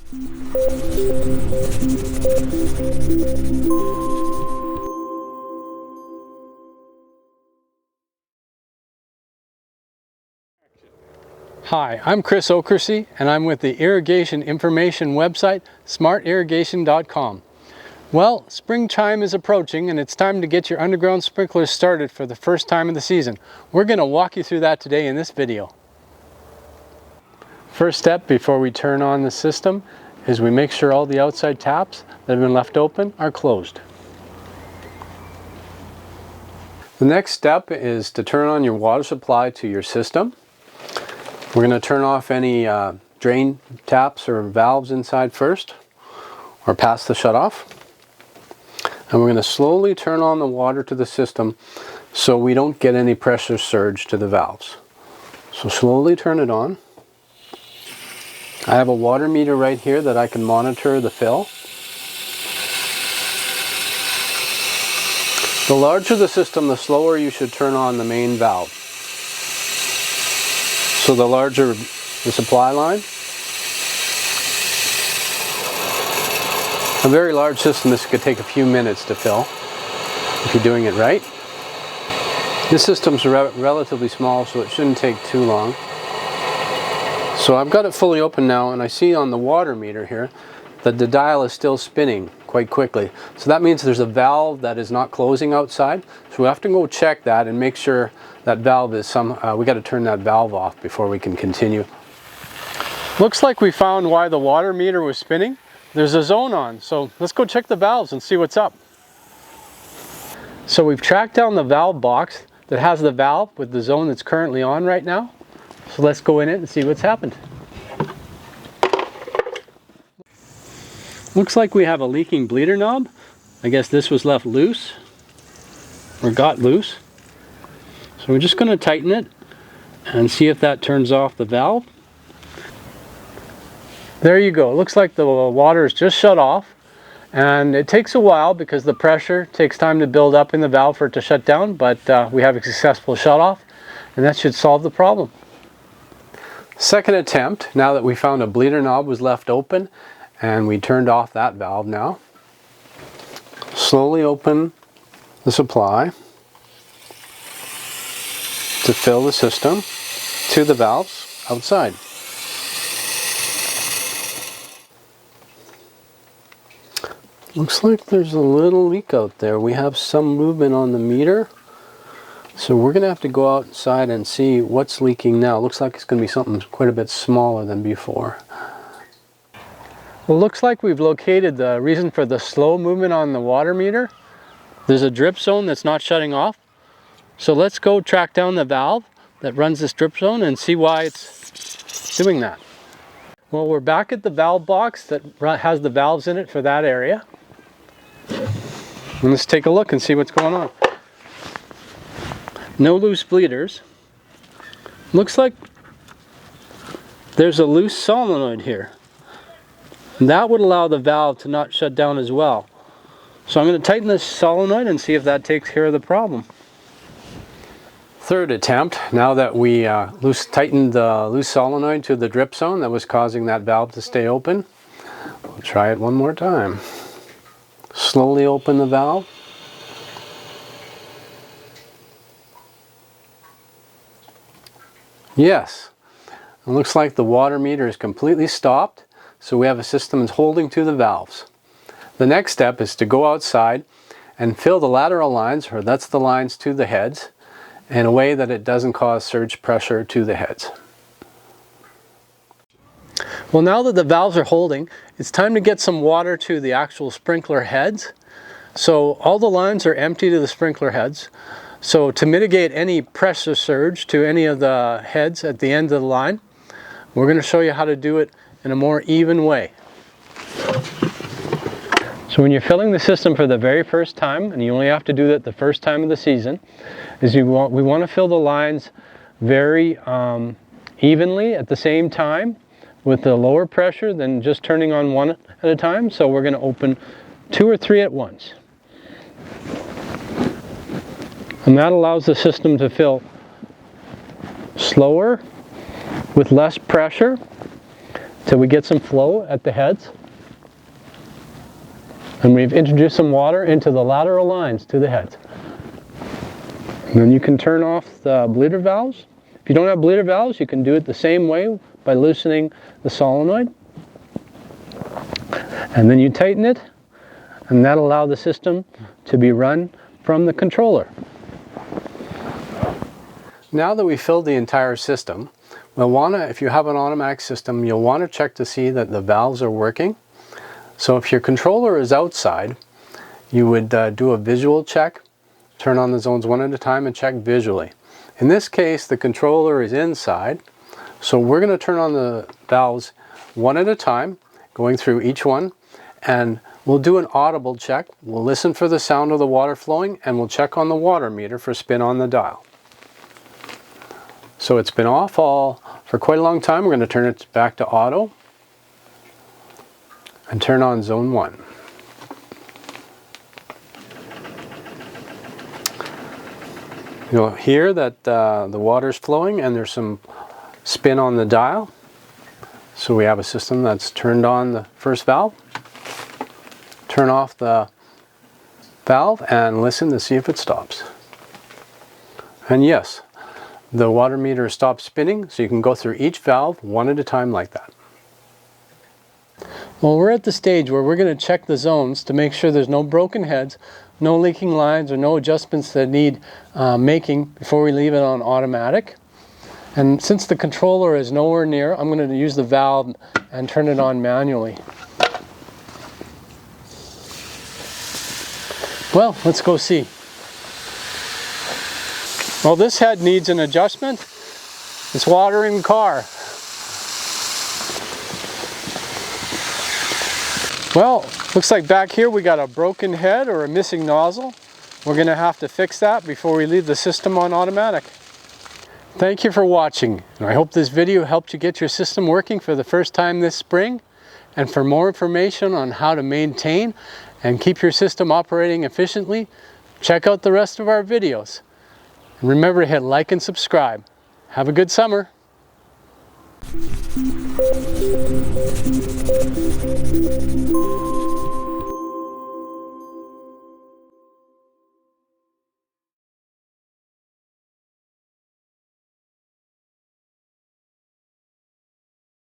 Hi, I'm Chris Okersey, and I'm with the irrigation information website, smartirrigation.com. Well, springtime is approaching and it's time to get your underground sprinklers started for the first time of the season. We're going to walk you through that today in this video. First step before we turn on the system is we make sure all the outside taps that have been left open are closed. The next step is to turn on your water supply to your system. We're going to turn off any drain taps or valves inside first, or past the shutoff. And we're going to slowly turn on the water to the system so we don't get any pressure surge to the valves. So slowly turn it on. I have a water meter right here that I can monitor the fill. The larger the system, the slower you should turn on the main valve. So the larger the supply line. A very large system, this could take a few minutes to fill if you're doing it right. This system's relatively small, so it shouldn't take too long. So I've got it fully open now, and I see on the water meter here that the dial is still spinning quite quickly. So that means there's a valve that is not closing outside. So we have to go check that and make sure that valve is we got to turn that valve off before we can continue. Looks like we found why the water meter was spinning. There's a zone on, so let's go check the valves and see what's up. So we've tracked down the valve box that has the valve with the zone that's currently on right now. So let's go in it and see what's happened. Looks like we have a leaking bleeder knob. I guess this was left loose, or got loose. So we're just going to tighten it and see if that turns off the valve. There you go. It looks like the water is just shut off, and it takes a while because the pressure takes time to build up in the valve for it to shut down, but we have a successful shut off, and that should solve the problem. Second attempt, now that we found a bleeder knob was left open and we turned off that valve now. Slowly open the supply to fill the system to the valves outside. Looks like there's a little leak out there. We have some movement on the meter. So we're going to have to go outside and see what's leaking now. Looks like it's going to be something quite a bit smaller than before. Well, looks like we've located the reason for the slow movement on the water meter. There's a drip zone that's not shutting off. So let's go track down the valve that runs this drip zone and see why it's doing that. Well, we're back at the valve box that has the valves in it for that area. And let's take a look and see what's going on. No loose bleeders. Looks like there's a loose solenoid here. And that would allow the valve to not shut down as well. So I'm going to tighten this solenoid and see if that takes care of the problem. Third attempt, now that we tightened the loose solenoid to the drip zone that was causing that valve to stay open, we'll try it one more time. Slowly open the valve. Yes, it looks like the water meter is completely stopped, so we have a system that's holding to the valves. The next step is to go outside and fill the lateral lines, or that's the lines to the heads, in a way that it doesn't cause surge pressure to the heads. Well, now that the valves are holding, it's time to get some water to the actual sprinkler heads. So all the lines are empty to the sprinkler heads. So to mitigate any pressure surge to any of the heads at the end of the line, we're going to show you how to do it in a more even way. So when you're filling the system for the very first time, and you only have to do that the first time of the season, is we want to fill the lines very evenly at the same time with the lower pressure than just turning on one at a time. So we're going to open 2 or 3 at once. And that allows the system to fill slower with less pressure till we get some flow at the heads. And we've introduced some water into the lateral lines to the heads. And then you can turn off the bleeder valves. If you don't have bleeder valves, you can do it the same way by loosening the solenoid. And then you tighten it, and that'll allow the system to be run from the controller. Now that we've filled the entire system, we'll want to, if you have an automatic system, you'll want to check to see that the valves are working. So if your controller is outside, you would do a visual check, turn on the zones one at a time and check visually. In this case, the controller is inside, so we're going to turn on the valves one at a time, going through each one, and we'll do an audible check. We'll listen for the sound of the water flowing, and we'll check on the water meter for spin on the dial. So it's been off all for quite a long time. We're going to turn it back to auto and turn on zone 1. You'll hear that the water's flowing and there's some spin on the dial. So we have a system that's turned on the first valve. Turn off the valve and listen to see if it stops. And yes, the water meter stopped spinning, so you can go through each valve one at a time like that. Well, we're at the stage where we're going to check the zones to make sure there's no broken heads, no leaking lines, or no adjustments that need making before we leave it on automatic. And since the controller is nowhere near, I'm going to use the valve and turn it on manually. Well, let's go see. Well, this head needs an adjustment. It's watering the car. Well, looks like back here we got a broken head or a missing nozzle. We're going to have to fix that before we leave the system on automatic. Thank you for watching, and I hope this video helped you get your system working for the first time this spring. And for more information on how to maintain and keep your system operating efficiently, check out the rest of our videos. And remember to hit like and subscribe. Have a good summer.